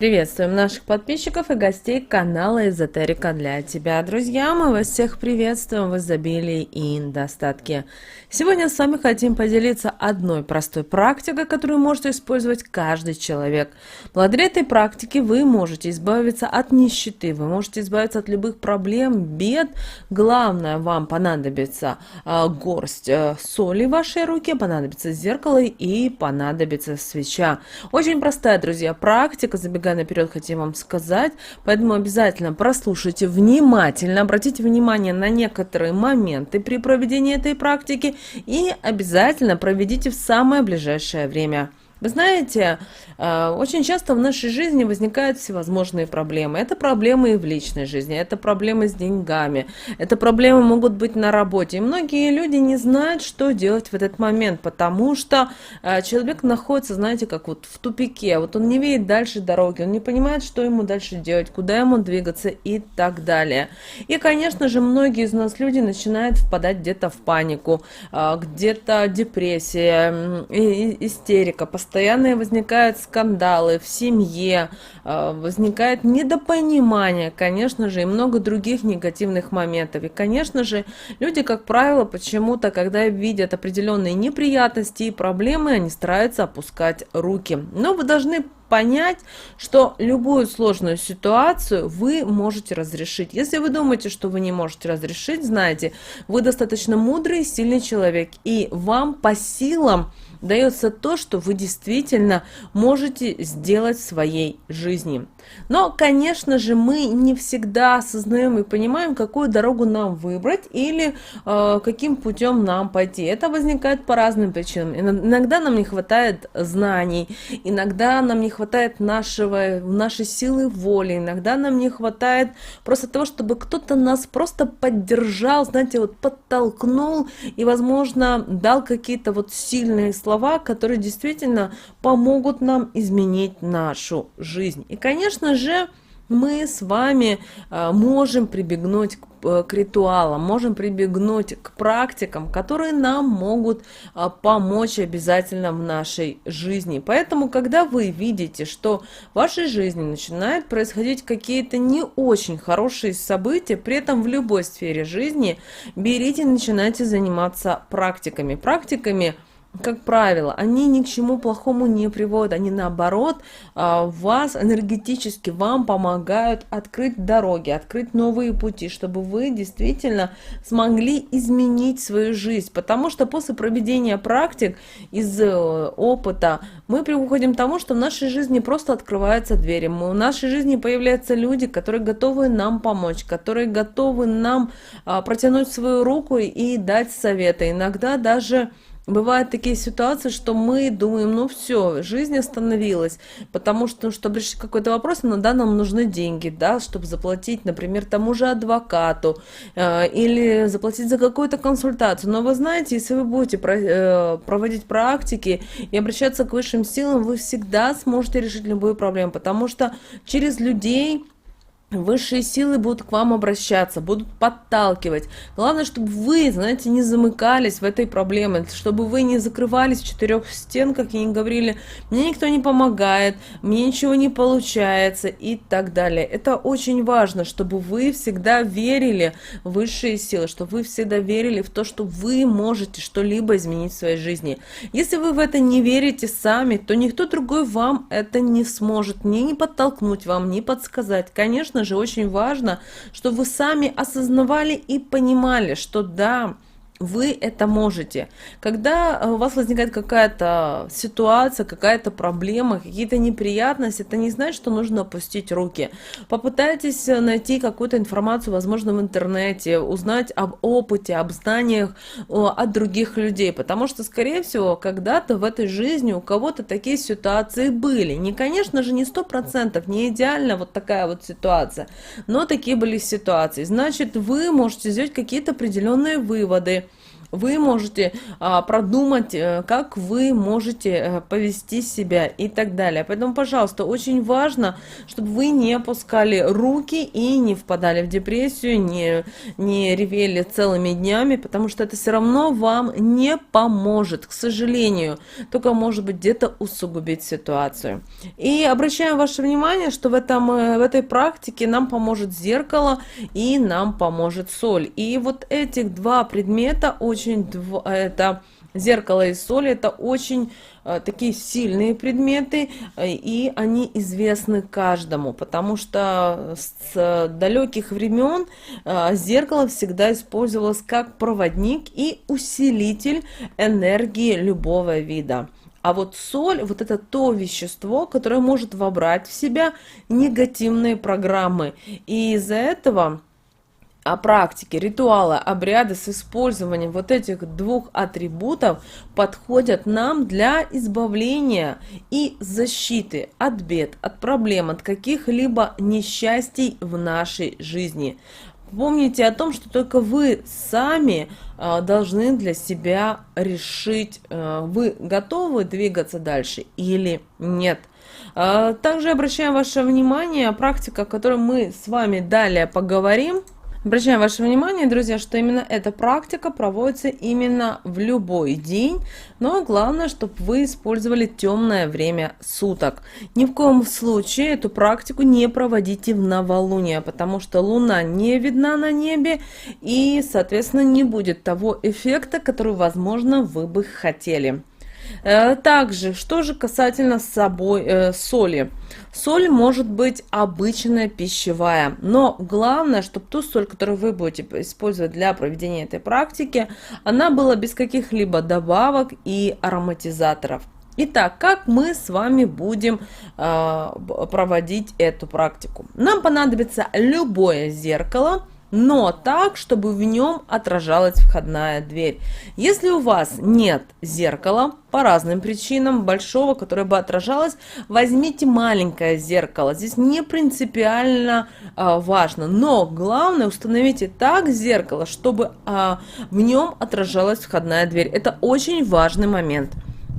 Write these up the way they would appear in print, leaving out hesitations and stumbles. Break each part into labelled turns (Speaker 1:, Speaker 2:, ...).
Speaker 1: Приветствуем наших подписчиков и гостей канала Эзотерика для тебя. Друзья, мы вас всех приветствуем в изобилии и достатке. Сегодня с вами хотим поделиться одной простой практикой, которую может использовать каждый человек. Благодаря этой практике вы можете избавиться от нищеты, вы можете избавиться от любых проблем, бед. Главное, вам понадобится горсть соли в вашей руке, понадобится зеркало и понадобится свеча. Очень простая, друзья, практика, забегая наперед, хотим вам сказать, поэтому обязательно прослушайте внимательно, обратите внимание на некоторые моменты при проведении этой практики и обязательно проведите в самое ближайшее время. Вы знаете, очень часто в нашей жизни возникают всевозможные проблемы. Это проблемы и в личной жизни, это проблемы с деньгами, это проблемы могут быть на работе. И многие люди не знают, что делать в этот момент, потому что человек находится, знаете, как вот в тупике. Вот он не видит дальше дороги, он не понимает, что ему дальше делать, куда ему двигаться и так далее. И, конечно же, многие из нас люди начинают впадать где-то в панику, где-то депрессия, истерика, постоянно возникают скандалы в семье, возникает недопонимание, конечно же, и много других негативных моментов. И, конечно же, люди, как правило, почему-то, когда видят определенные неприятности и проблемы, они стараются опускать руки. Но вы должны понять, что любую сложную ситуацию вы можете разрешить. Если вы думаете, что вы не можете разрешить, знаете, вы достаточно мудрый и сильный человек, и вам по силам дается то, что вы действительно можете сделать в своей жизни. Но, конечно же, мы не всегда осознаем и понимаем, какую дорогу нам выбрать или каким путем нам пойти. Это возникает по разным причинам. Иногда нам не хватает знаний, иногда нам не хватает нашей силы воли, иногда нам не хватает просто того, чтобы кто-то нас просто поддержал, знаете, вот подтолкнул и, возможно, дал какие-то вот сильные слова, которые действительно помогут нам изменить нашу жизнь. И, конечно же, мы с вами можем прибегнуть к ритуалам, можем прибегнуть к практикам, которые нам могут помочь обязательно в нашей жизни. Поэтому, когда вы видите, что в вашей жизни начинают происходить какие-то не очень хорошие события, при этом в любой сфере жизни, берите и начинайте заниматься практиками. Как правило, они ни к чему плохому не приводят, они наоборот вас энергетически, вам помогают открыть дороги, открыть новые пути, чтобы вы действительно смогли изменить свою жизнь. Потому что после проведения практик из опыта мы приходим к тому, что в нашей жизни просто открываются двери, в нашей жизни появляются люди, которые готовы нам помочь, которые готовы нам протянуть свою руку и дать советы. Иногда даже бывают такие ситуации, что мы думаем, ну все, жизнь остановилась, потому что, чтобы решить какой-то вопрос, иногда нам нужны деньги, да, чтобы заплатить, например, тому же адвокату или заплатить за какую-то консультацию. Но вы знаете, если вы будете проводить практики и обращаться к высшим силам, вы всегда сможете решить любую проблему, потому что через людей высшие силы будут к вам обращаться, будут подталкивать. Главное, чтобы вы, знаете, не замыкались в этой проблеме, чтобы вы не закрывались в четырех стенках и не говорили, мне никто не помогает, мне ничего не получается и так далее. Это очень важно, чтобы вы всегда верили в высшие силы, чтобы вы всегда верили в то, что вы можете что-либо изменить в своей жизни. Если вы в это не верите сами, то никто другой вам это не сможет ни подтолкнуть вам, ни подсказать. Конечно же, очень важно, чтобы вы сами осознавали и понимали, что да, вы это можете. Когда у вас возникает какая-то ситуация, какая-то проблема, какие-то неприятности, это не значит, что нужно опустить руки. Попытайтесь найти какую-то информацию, возможно, в интернете, узнать об опыте, об знаниях от других людей, потому что, скорее всего, когда-то в этой жизни у кого-то такие ситуации были. Не, конечно же, не 100%, не идеально вот такая вот ситуация, но такие были ситуации. Значит, вы можете сделать какие-то определенные выводы, Вы можете продумать, как вы можете повести себя и так далее. Поэтому, пожалуйста, очень важно, чтобы вы не опускали руки и не впадали в депрессию, не ревели целыми днями, потому что это все равно вам не поможет, к сожалению, только может быть где-то усугубить ситуацию. И обращаем ваше внимание, что в этой практике нам поможет зеркало и нам поможет соль. И вот этих два предмета это зеркало и соль, это очень такие сильные предметы, и они известны каждому, потому что с далеких времен зеркало всегда использовалось как проводник и усилитель энергии любого вида. А вот соль, вот это то вещество, которое может вобрать в себя негативные программы. И из-за этого практики, ритуалы, обряды с использованием вот этих двух атрибутов подходят нам для избавления и защиты от бед, от проблем, от каких-либо несчастий в нашей жизни. Помните о том, что только вы сами должны для себя решить, вы готовы двигаться дальше или нет. Также обращаем ваше внимание, практика, о которой мы с вами далее поговорим. Обращаем ваше внимание, друзья, что именно эта практика проводится именно в любой день, но главное, чтобы вы использовали темное время суток. Ни в коем случае эту практику не проводите в новолуние, потому что луна не видна на небе и, соответственно, не будет того эффекта, который, возможно, вы бы хотели. Также, что же касательно соли. Соль может быть обычная пищевая, но главное, чтобы ту соль, которую вы будете использовать для проведения этой практики, она была без каких-либо добавок и ароматизаторов. Итак, как мы с вами будем проводить эту практику? Нам понадобится любое зеркало, но так, чтобы в нем отражалась входная дверь. Если у вас нет зеркала, по разным причинам, большого, которое бы отражалось, возьмите маленькое зеркало. Здесь не принципиально важно, но главное установите так зеркало, чтобы в нем отражалась входная дверь. Это очень важный момент.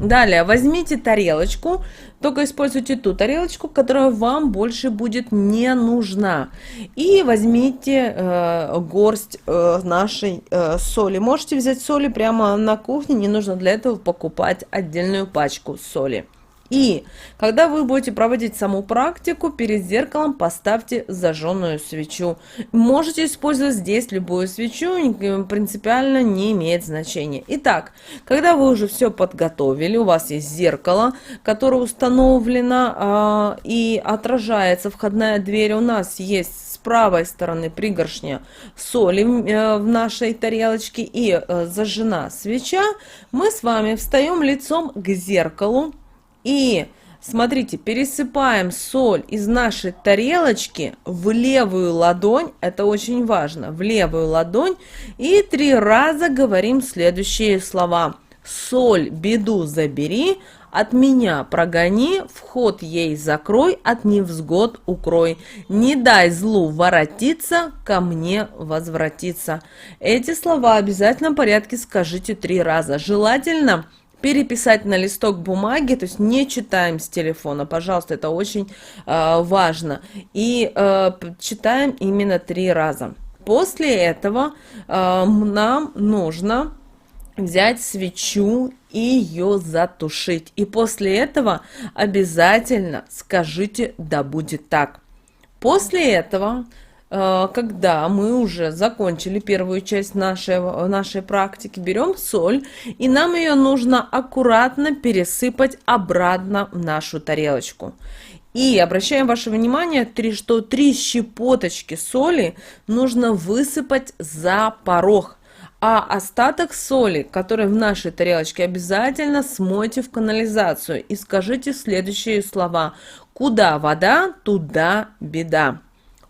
Speaker 1: Далее возьмите тарелочку, только используйте ту тарелочку, которая вам больше будет не нужна. И возьмите горсть нашей соли. Можете взять соли прямо на кухне, не нужно для этого покупать отдельную пачку соли. И когда вы будете проводить саму практику, перед зеркалом поставьте зажженную свечу. Можете использовать здесь любую свечу, принципиально не имеет значения. Итак, когда вы уже все подготовили, у вас есть зеркало, которое установлено и отражается входная дверь, у нас есть с правой стороны пригоршня соли в нашей тарелочке и зажжена свеча, мы с вами встаем лицом к зеркалу. И, смотрите, пересыпаем соль из нашей тарелочки в левую ладонь, это очень важно, в левую ладонь, и 3 раза говорим следующие слова. Соль, беду забери, от меня прогони, вход ей закрой, от невзгод укрой. Не дай злу воротиться, ко мне возвратиться. Эти слова в обязательном порядке скажите 3 раза. Желательно переписать на листок бумаги, то есть не читаем с телефона, пожалуйста, это очень важно. И читаем именно 3 раза. После этого нам нужно взять свечу и ее затушить. И после этого обязательно скажите «да будет так». После этого, когда мы уже закончили первую часть нашей практики, берем соль, и нам ее нужно аккуратно пересыпать обратно в нашу тарелочку. И обращаем ваше внимание, что 3 щепоточки соли нужно высыпать за порог. А остаток соли, который в нашей тарелочке, обязательно смойте в канализацию и скажите следующие слова: «Куда вода, туда беда».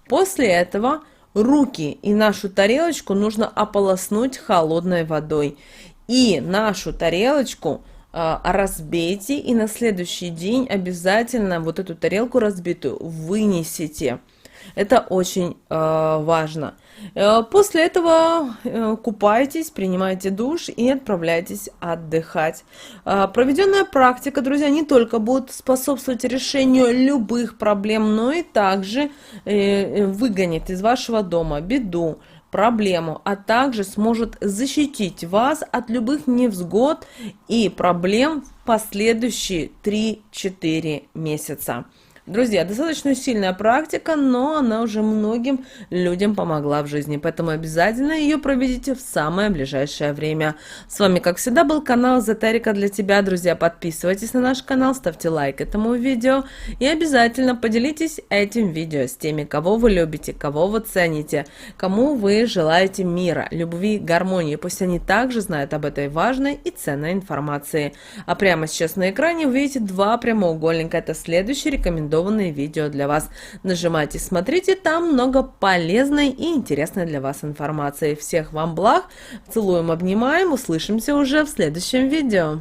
Speaker 1: После этого руки и нашу тарелочку нужно ополоснуть холодной водой. И нашу тарелочку разбейте, и на следующий день обязательно вот эту тарелку разбитую вынесите. Это очень важно. После этого купайтесь, принимайте душ и отправляйтесь отдыхать. Проведенная практика, друзья, не только будет способствовать решению любых проблем, но и также выгонит из вашего дома беду, проблему, а также сможет защитить вас от любых невзгод и проблем в последующие 3-4 месяца. Друзья, достаточно сильная практика, но она уже многим людям помогла в жизни, поэтому обязательно ее проведите в самое ближайшее время. С вами, как всегда, был канал Эзотерика для тебя. Друзья, подписывайтесь на наш канал, ставьте лайк этому видео и обязательно поделитесь этим видео с теми, кого вы любите, кого вы цените, кому вы желаете мира, любви, гармонии. Пусть они также знают об этой важной и ценной информации. А прямо сейчас на экране вы видите два прямоугольника. Это следующий рекомендованный видео для вас. Нажимайте, смотрите, там много полезной и интересной для вас информации. Всех вам благ, целуем, обнимаем, услышимся уже в следующем видео.